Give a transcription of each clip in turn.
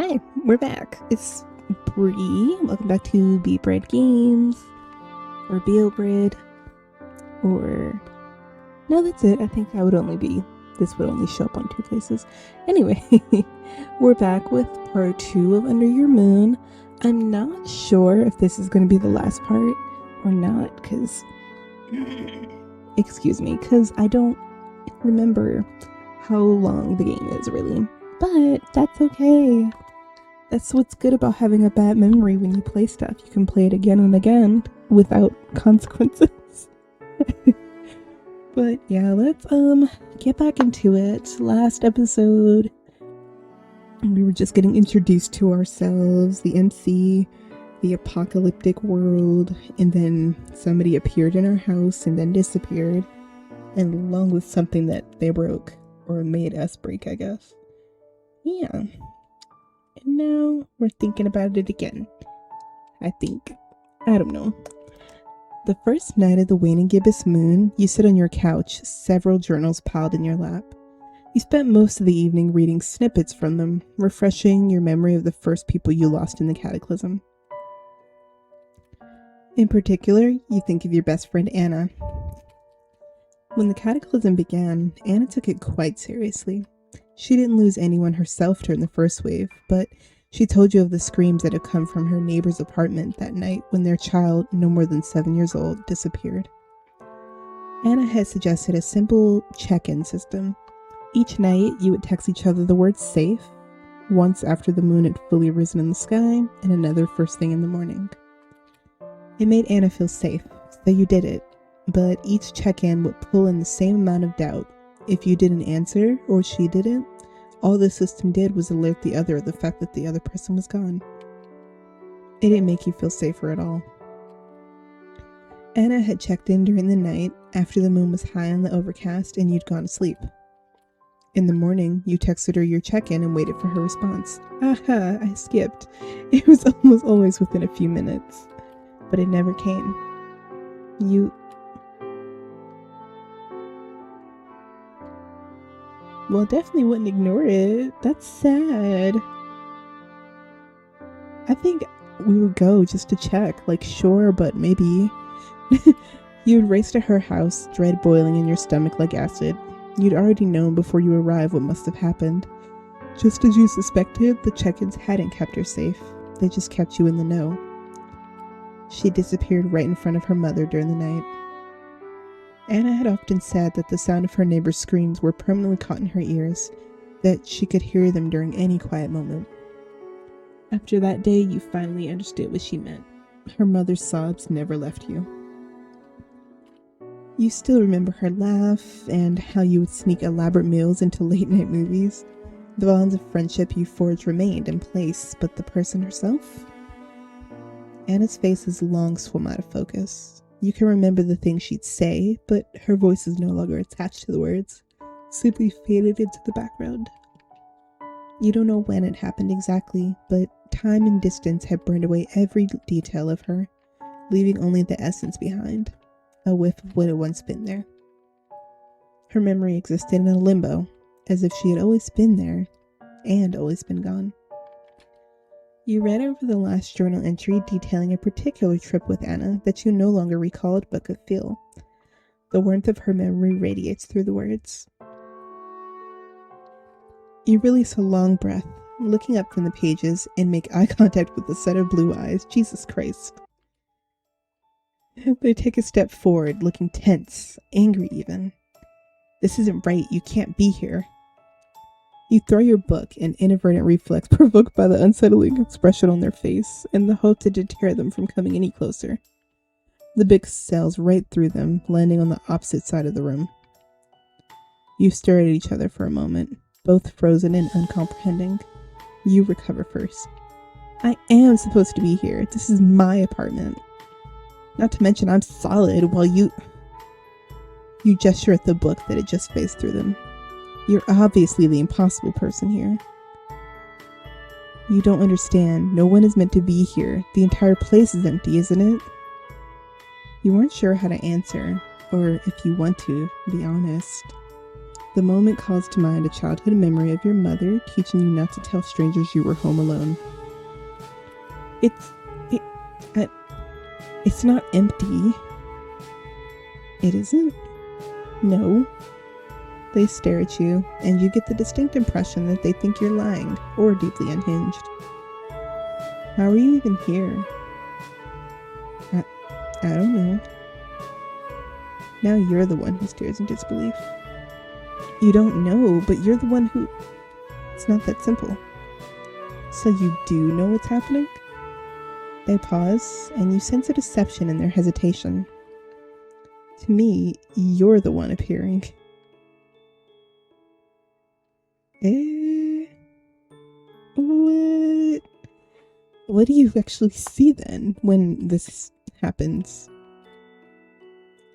Hi, we're back. It's Bree. Welcome back to Be Bread Games, or Beal Bread, or no, that's it. I think this would only show up on two places. Anyway, we're back with part 2 of Under Your Moon. I'm not sure if this is going to be the last part or not, because I don't remember how long the game is really. But that's okay. That's what's good about having a bad memory when you play stuff. You can play it again and again without consequences. But yeah, let's get back into it. Last episode, we were just getting introduced to ourselves, the MC, the apocalyptic world, and then somebody appeared in our house and then disappeared, and along with something that they broke, or made us break, I guess. Yeah. And now we're thinking about it again. I don't know. The first night of the waning gibbous moon, you sit on your couch, several journals piled in your lap. You spent most of the evening reading snippets from them, refreshing your memory of the first people you lost in the cataclysm. In particular, you think of your best friend Anna. When the cataclysm began, Anna took it quite seriously. She didn't lose anyone herself during the first wave, but she told you of the screams that had come from her neighbor's apartment that night when their child, no more than 7 years old, disappeared. Anna had suggested a simple check-in system. Each night, you would text each other the word safe, once after the moon had fully risen in the sky, and another first thing in the morning. It made Anna feel safe, so you did it, but each check-in would pull in the same amount of doubt. If you didn't answer, or she didn't, all the system did was alert the other of the fact that the other person was gone. It didn't make you feel safer at all. Anna had checked in during the night, after the moon was high on the overcast and you'd gone to sleep. In the morning, you texted her your check-in and waited for her response. Aha, I skipped. It was almost always within a few minutes. But it never came. Well, definitely wouldn't ignore it. That's sad. I think we would go just to check. Like, sure, but maybe. You'd race to her house, dread boiling in your stomach like acid. You'd already known before you arrived what must have happened. Just as you suspected, the check-ins hadn't kept her safe. They just kept you in the know. She disappeared right in front of her mother during the night. Anna had often said that the sound of her neighbor's screams were permanently caught in her ears, that she could hear them during any quiet moment. After that day, you finally understood what she meant. Her mother's sobs never left you. You still remember her laugh, and how you would sneak elaborate meals into late-night movies. The bonds of friendship you forged remained in place, but the person herself? Anna's face has long swum out of focus. You can remember the things she'd say, but her voice is no longer attached to the words, simply faded into the background. You don't know when it happened exactly, but time and distance had burned away every detail of her, leaving only the essence behind, a whiff of what had once been there. Her memory existed in a limbo, as if she had always been there, and always been gone. You read over the last journal entry detailing a particular trip with Anna that you no longer recalled but could feel. The warmth of her memory radiates through the words. You release a long breath, looking up from the pages, and make eye contact with a set of blue eyes. Jesus Christ. They take a step forward, looking tense, angry even. This isn't right. You can't be here. You throw your book, an inadvertent reflex provoked by the unsettling expression on their face, in the hope to deter them from coming any closer. The book sails right through them, landing on the opposite side of the room. You stare at each other for a moment, both frozen and uncomprehending. You recover first. I am supposed to be here. This is my apartment. Not to mention I'm solid while you gesture at the book that had just phased through them. You're obviously the impossible person here. You don't understand. No one is meant to be here. The entire place is empty, isn't it? You weren't sure how to answer, or if you want to be honest. The moment calls to mind a childhood memory of your mother teaching you not to tell strangers you were home alone. It's not empty. It isn't? No. They stare at you, and you get the distinct impression that they think you're lying or deeply unhinged. How are you even here? I don't know. Now you're the one who stares in disbelief. You don't know, but you're the one who... It's not that simple. So you do know what's happening? They pause, and you sense a deception in their hesitation. To me, you're the one appearing. What do you actually see then when this happens?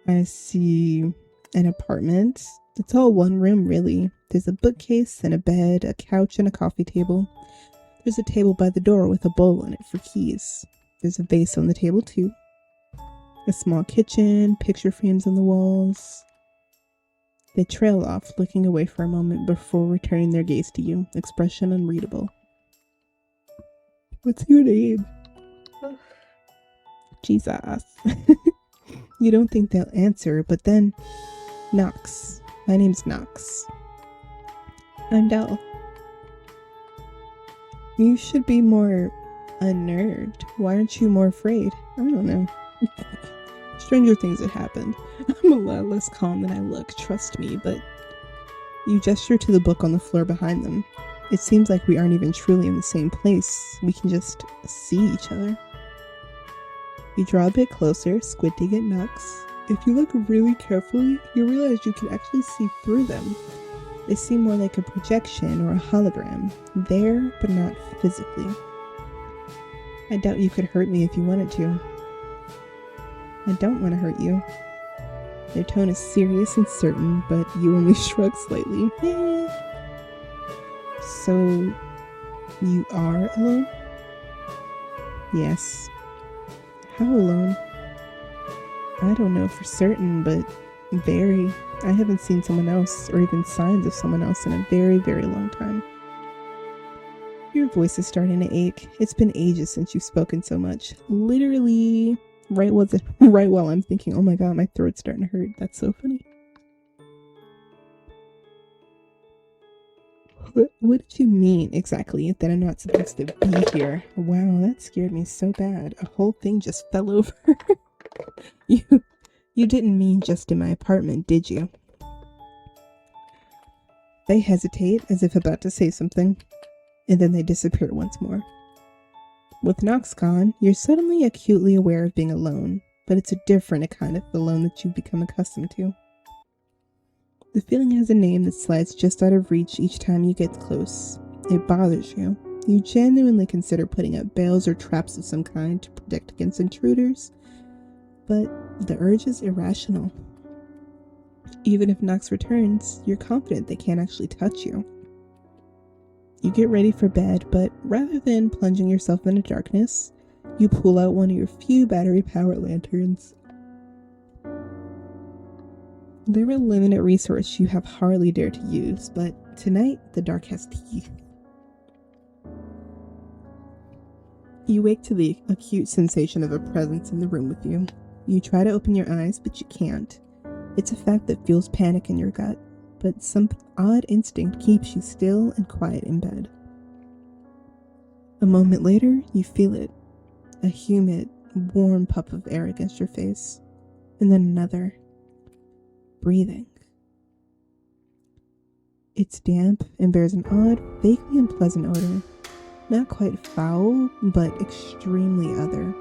I see an apartment. It's all one room, really. There's a bookcase and a bed, a couch and a coffee table. There's a table by the door with a bowl in it for keys. There's a vase on the table too. A small kitchen, picture frames on the walls. They trail off, looking away for a moment before returning their gaze to you, expression unreadable. What's your name? Jesus. You don't think they'll answer, but then... Knox. My name's Knox. I'm Dell. You should be more unnerved. Why aren't you more afraid? I don't know. Stranger things have happened. I'm a lot less calm than I look, trust me, but... You gesture to the book on the floor behind them. It seems like we aren't even truly in the same place. We can just see each other. You draw a bit closer, squinting at Knox. If you look really carefully, you realize you can actually see through them. They seem more like a projection or a hologram, there but not physically. I doubt you could hurt me if you wanted to. I don't want to hurt you. Their tone is serious and certain, but you only shrug slightly. So, you are alone? Yes. How alone? I don't know for certain, but very. I haven't seen someone else, or even signs of someone else, in a very, very long time. Your voice is starting to ache. It's been ages since you've spoken so much. Literally, right while I'm thinking, oh my god, my throat's starting to hurt. That's so funny. What did you mean exactly that I'm not supposed to be here? Wow, that scared me so bad. A whole thing just fell over. You didn't mean just in my apartment, did you? They hesitate as if about to say something, and then they disappear once more. With Knox gone, you're suddenly acutely aware of being alone, but it's a different kind of alone that you've become accustomed to. The feeling has a name that slides just out of reach each time you get close. It bothers you. You genuinely consider putting up bales or traps of some kind to protect against intruders, but the urge is irrational. Even if Knox returns, you're confident they can't actually touch you. You get ready for bed, but rather than plunging yourself into darkness, you pull out one of your few battery-powered lanterns. They're a limited resource you have hardly dared to use, but tonight the dark has teeth. You wake to the acute sensation of a presence in the room with you. You try to open your eyes, but you can't. It's a fact that fuels panic in your gut, but some odd instinct keeps you still and quiet in bed. A moment later, you feel it. A humid, warm puff of air against your face. And then another. Breathing. It's damp and bears an odd, vaguely unpleasant odor. Not quite foul, but extremely other.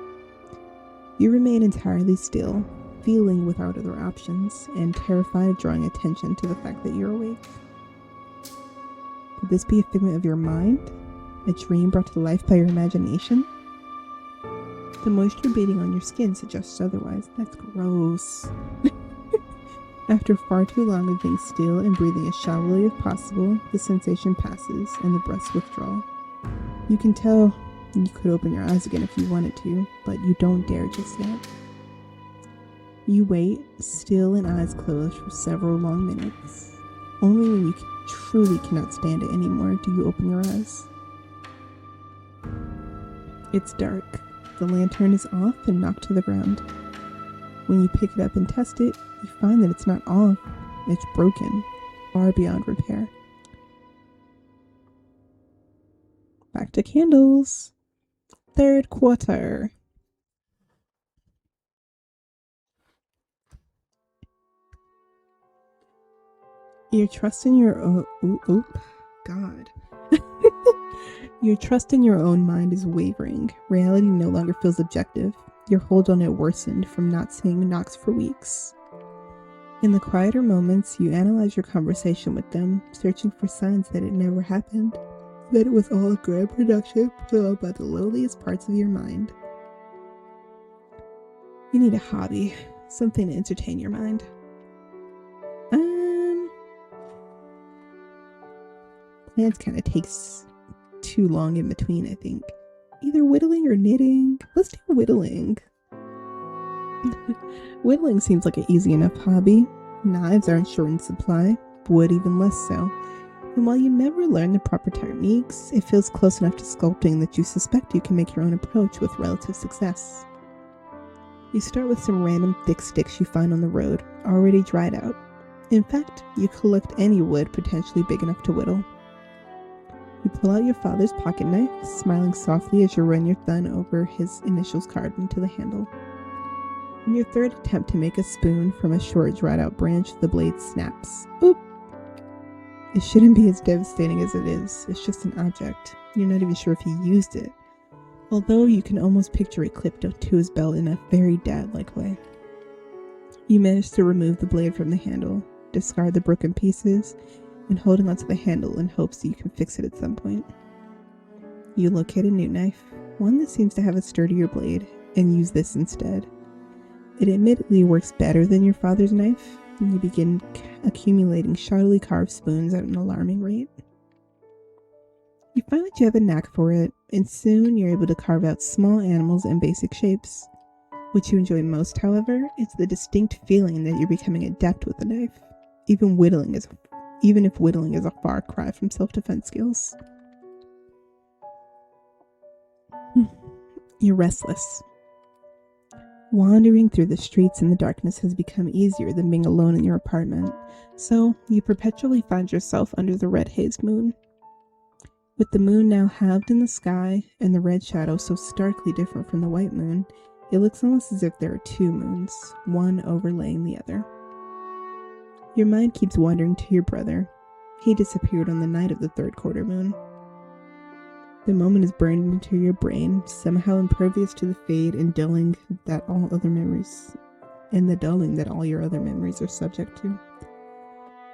You remain entirely still, feeling without other options, and terrified of drawing attention to the fact that you're awake. Could this be a figment of your mind? A dream brought to life by your imagination? The moisture beating on your skin suggests otherwise. That's gross. After far too long of being still and breathing as shallowly as possible, the sensation passes and the breaths withdraw. You can tell you could open your eyes again if you wanted to, but you don't dare just yet. You wait, still and eyes closed, for several long minutes. Only when you truly cannot stand it anymore do you open your eyes. It's dark. The lantern is off and knocked to the ground. When you pick it up and test it, you find that it's not off, it's broken, far beyond repair. Back to candles. Third quarter. Your trust in your own... God. Your trust in your own mind is wavering. Reality no longer feels objective. Your hold on it worsened from not seeing Knox for weeks. In the quieter moments, you analyze your conversation with them, searching for signs that it never happened, that it was all a grand production put on by the lowliest parts of your mind. You need a hobby, something to entertain your mind. Plans kind of takes too long in between, I think. Either whittling or knitting. Let's do whittling. Whittling seems like an easy enough hobby. Knives are in short in supply, wood even less so. And while you never learn the proper techniques, it feels close enough to sculpting that you suspect you can make your own approach with relative success. You start with some random thick sticks you find on the road, already dried out. In fact, you collect any wood potentially big enough to whittle. You pull out your father's pocket knife, smiling softly as you run your thumb over his initials carved into the handle. In your third attempt to make a spoon from a short, dried-out branch, the blade snaps. Oop! It shouldn't be as devastating as it is. It's just an object. You're not even sure if he used it, although you can almost picture it clipped to his belt in a very dad-like way. You manage to remove the blade from the handle, discard the broken pieces, and holding onto the handle in hopes that you can fix it at some point. You locate a new knife, one that seems to have a sturdier blade, and use this instead. It admittedly works better than your father's knife, and you begin accumulating shoddily carved spoons at an alarming rate. You find that you have a knack for it, and soon you're able to carve out small animals in basic shapes. What you enjoy most, however, is the distinct feeling that you're becoming adept with the knife, even if whittling is a far cry from self-defense skills. You're restless. Wandering through the streets in the darkness has become easier than being alone in your apartment, so you perpetually find yourself under the red-hazed moon. With the moon now halved in the sky, and the red shadow so starkly different from the white moon, it looks almost as if there are two moons, one overlaying the other. Your mind keeps wandering to your brother. He disappeared on the night of the third quarter moon. The moment is burned into your brain, somehow impervious to the fade and dulling that all your other memories are subject to.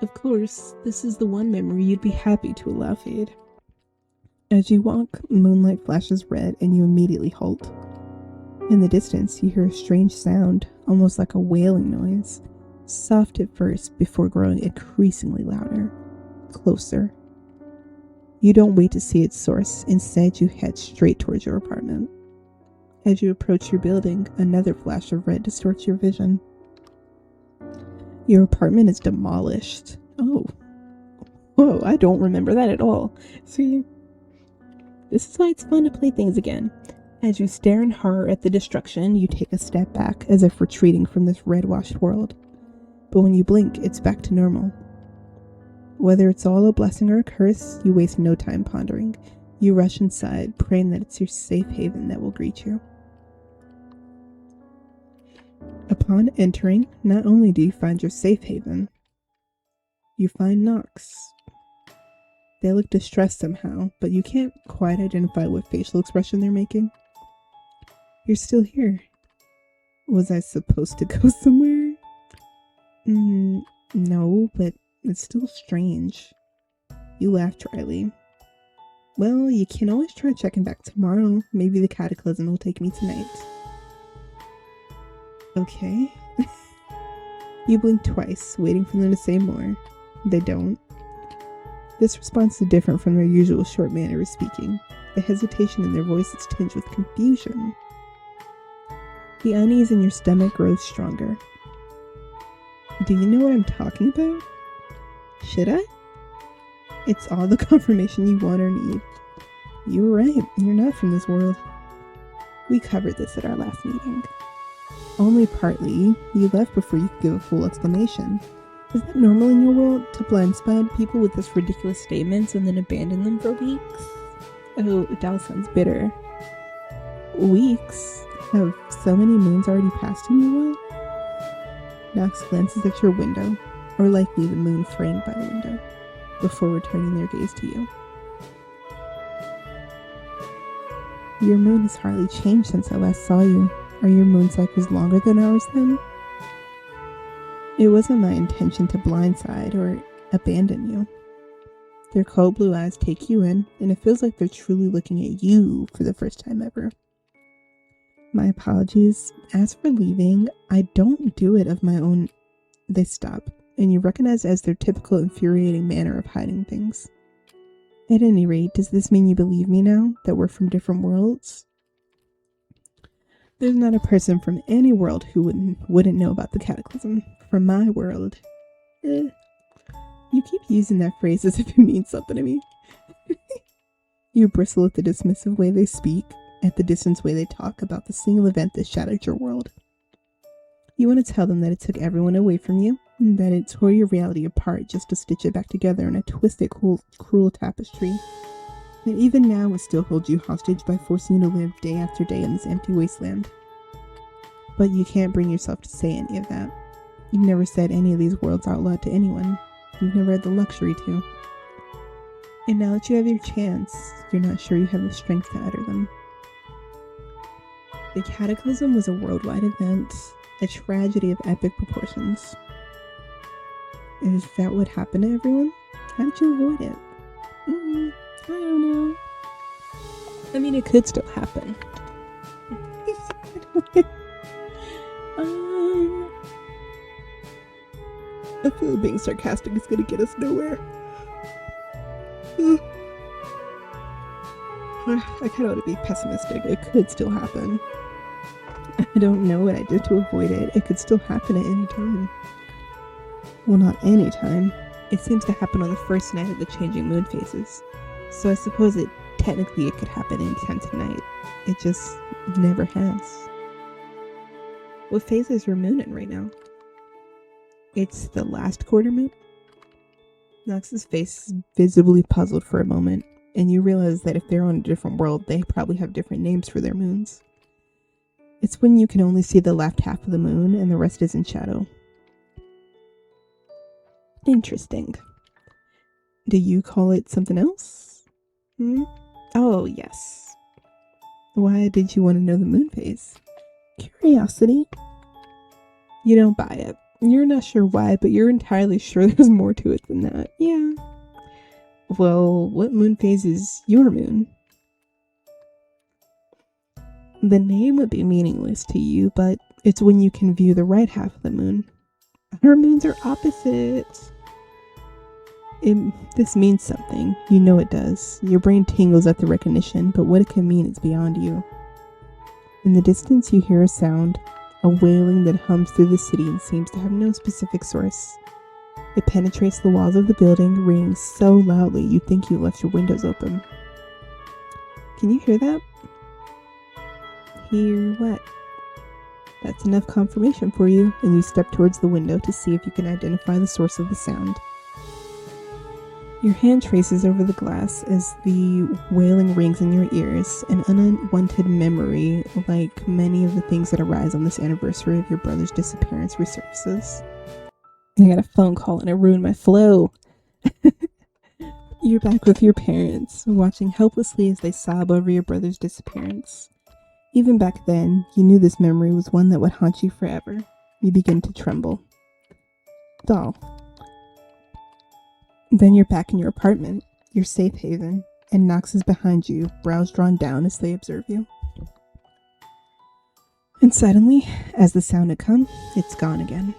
Of course, this is the one memory you'd be happy to allow fade. As you walk, moonlight flashes red and you immediately halt. In the distance, you hear a strange sound, almost like a wailing noise. Soft at first, before growing increasingly louder. Closer. You don't wait to see its source. Instead, you head straight towards your apartment. As you approach your building, another flash of red distorts your vision. Your apartment is demolished. Oh. Whoa, I don't remember that at all. See? This is why it's fun to play things again. As you stare in horror at the destruction, you take a step back, as if retreating from this red-washed world. But when you blink, it's back to normal. Whether it's all a blessing or a curse, you waste no time pondering. You rush inside, praying that it's your safe haven that will greet you. Upon entering, not only do you find your safe haven, you find Knox. They look distressed somehow, but you can't quite identify what facial expression they're making. You're still here. Was I supposed to go somewhere? No, but it's still strange. You laugh dryly. Well, you can always try checking back tomorrow. Maybe the cataclysm will take me tonight. Okay. You blink twice, waiting for them to say more. They don't. This response is different from their usual short manner of speaking. The hesitation in their voice is tinged with confusion. The unease in your stomach grows stronger. Do you know what I'm talking about? Should I? It's all the confirmation you want or need. You were right, you're not from this world. We covered this at our last meeting. Only partly. You left before you could give a full explanation. Is that normal in your world, to blindside people with this ridiculous statements and then abandon them for weeks? Oh, Dal sounds bitter. Weeks? Have so many moons already passed in your world? Nox glances at your window, or likely the moon framed by the window, before returning their gaze to you. Your moon has hardly changed since I last saw you. Are your moon cycles longer than ours then? It wasn't my intention to blindside or abandon you. Their cold blue eyes take you in, and it feels like they're truly looking at you for the first time ever. My apologies. As for leaving, I don't do it of my own. They stop, and you recognize it as their typical infuriating manner of hiding things. At any rate, does this mean you believe me now, that we're from different worlds? There's not a person from any world who wouldn't know about the cataclysm. From my world. You keep using that phrase as if it means something to me. You bristle at the dismissive way they speak, at the distant way they talk about the single event that shattered your world. You want to tell them that it took everyone away from you, and that it tore your reality apart just to stitch it back together in a twisted, cruel tapestry. That even now it still holds you hostage by forcing you to live day after day in this empty wasteland. But you can't bring yourself to say any of that. You've never said any of these worlds out loud to anyone. You've never had the luxury to. And now that you have your chance, you're not sure you have the strength to utter them. The cataclysm was a worldwide event, a tragedy of epic proportions. Is that what happened to everyone? How did you avoid it? I don't know. I mean, it could still happen. I feel like being sarcastic is going to get us nowhere. I kind of want to be pessimistic. It could still happen. I don't know what I did to avoid it. It could still happen at any time. Well, not any time. It seems to happen on the first night of the changing moon phases. So I suppose technically it could happen anytime tonight. It just never has. What phase is your moon in right now? It's the last quarter moon? Nox's face is visibly puzzled for a moment, and you realize that if they're on a different world, they probably have different names for their moons. It's when you can only see the left half of the moon and the rest is in shadow. Interesting. Do you call it something else? Oh, yes. Why did you want to know the moon phase? Curiosity. You don't buy it. You're not sure why, but you're entirely sure there's more to it than that. Yeah. Well, what moon phase is your moon? The name would be meaningless to you, but it's when you can view the right half of the moon. Our moons are opposites. This means something. You know it does. Your brain tingles at the recognition, but what it can mean is beyond you. In the distance, you hear a sound, a wailing that hums through the city and seems to have no specific source. It penetrates the walls of the building, ringing so loudly you think you left your windows open. Can you hear that? Hear what? That's enough confirmation for you, and you step towards the window to see if you can identify the source of the sound. Your hand traces over the glass as the wailing rings in your ears, an unwanted memory, like many of the things that arise on this anniversary of your brother's disappearance, resurfaces. I got a phone call and it ruined my flow. You're back with your parents, watching helplessly as they sob over your brother's disappearance. Even back then, you knew this memory was one that would haunt you forever. You begin to tremble. Dal. Then you're back in your apartment, your safe haven, and Nox is behind you, brows drawn down as they observe you. And suddenly, as the sound had come, it's gone again.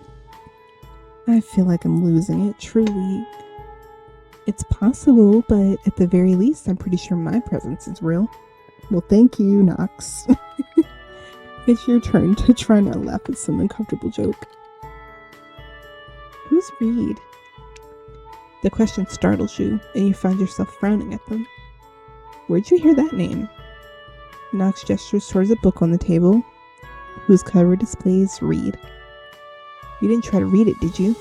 I feel like I'm losing it, truly. It's possible, but at the very least, I'm pretty sure my presence is real. Well, thank you, Nox. It's your turn to try not to laugh at some uncomfortable joke. Who's Reed? The question startles you, and you find yourself frowning at them. Where'd you hear that name? Knox gestures towards a book on the table, whose cover displays read. You didn't try to read it, did you?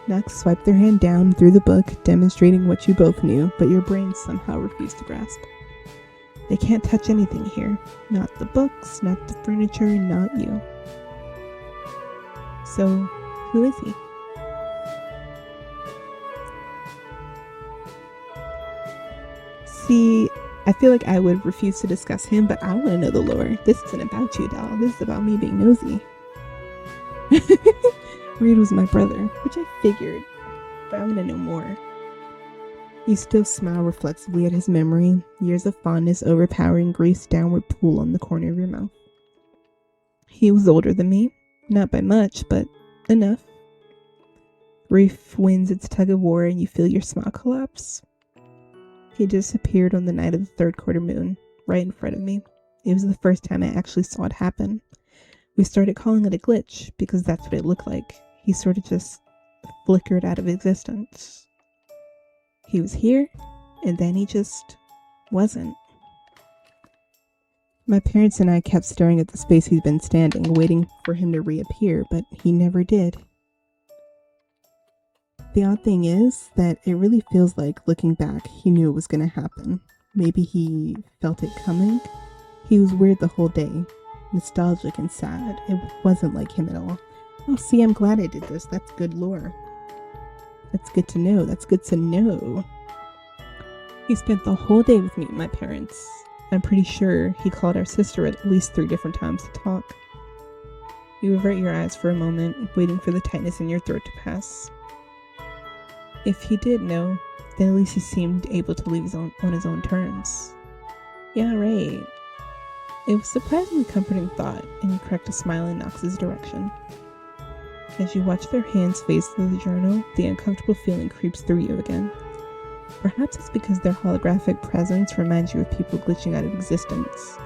Knox swiped their hand down through the book, demonstrating what you both knew, but your brains somehow refused to grasp. They can't touch anything here. Not the books, not the furniture, not you. So, who is he? See, I feel like I would refuse to discuss him, but I want to know the lore. This isn't about you, doll. This is about me being nosy. Reed was my brother, which I figured, but I want to know more. You still smile reflexively at his memory, years of fondness overpowering Grief's downward pull on the corner of your mouth. He was older than me, not by much, but enough. Grief wins its tug of war and you feel your smile collapse. He disappeared on the night of the third quarter moon, right in front of me. It was the first time I actually saw it happen. We started calling it a glitch because that's what it looked like. He sort of just flickered out of existence. He was here, and then he just wasn't. My parents and I kept staring at the space he'd been standing, waiting for him to reappear, but he never did. The odd thing is that it really feels like, looking back, he knew it was going to happen. Maybe he felt it coming. He was weird the whole day, nostalgic and sad. It wasn't like him at all. Oh, see, I'm glad I did this. That's good lore. That's good to know. That's good to know. He spent the whole day with me and my parents. I'm pretty sure he called our sister at least 3 different times to talk. You avert your eyes for a moment, waiting for the tightness in your throat to pass. If he did know, then at least he seemed able to leave on his own terms. Yeah, right. It was a surprisingly comforting thought, and you cracked a smile in Knox's direction. As you watch their hands phase through the journal, the uncomfortable feeling creeps through you again. Perhaps it's because their holographic presence reminds you of people glitching out of existence.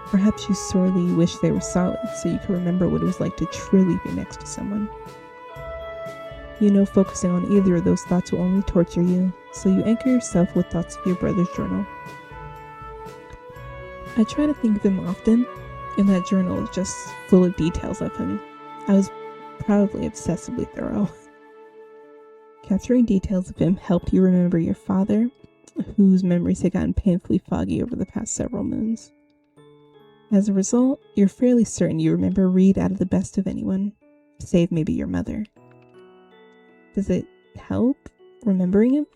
Perhaps you sorely wish they were solid so you could remember what it was like to truly be next to someone. You know focusing on either of those thoughts will only torture you, so you anchor yourself with thoughts of your brother's journal. I try to think of him often, and that journal is just full of details of him. I was probably obsessively thorough. Capturing details of him helped you remember your father, whose memories had gotten painfully foggy over the past several moons. As a result, you're fairly certain you remember Reed out of the best of anyone, save maybe your mother. Does it help remembering him?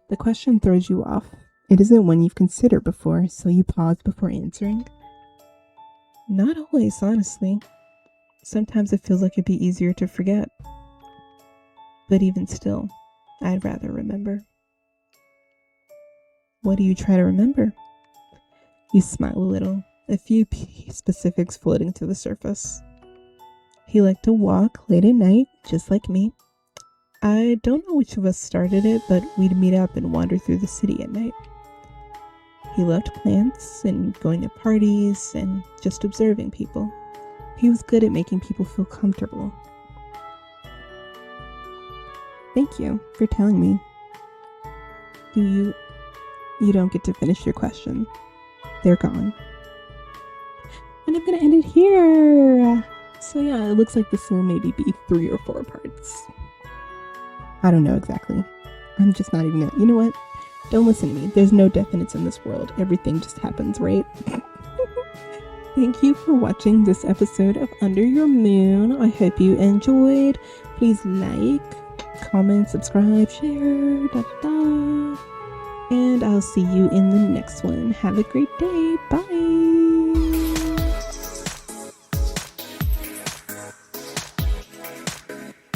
The question throws you off. It isn't one you've considered before, so you pause before answering. Not always, honestly. Sometimes it feels like it'd be easier to forget. But even still, I'd rather remember. What do you try to remember? You smile a little, a few specifics floating to the surface. He liked to walk late at night, just like me. I don't know which of us started it, but we'd meet up and wander through the city at night. He loved plants and going to parties and just observing people. He was good at making people feel comfortable. Thank you for telling me. You don't get to finish your question. They're gone. And I'm gonna end it here. So yeah, it looks like this will maybe be 3 or 4 parts. I don't know exactly. I'm just not even gonna, you know what? Don't listen to me. There's no definites in this world. Everything just happens, right? Thank you for watching this episode of Under Your Moon. I hope you enjoyed. Please like, comment, subscribe, share, and I'll see you in the next one. Have a great day. Bye.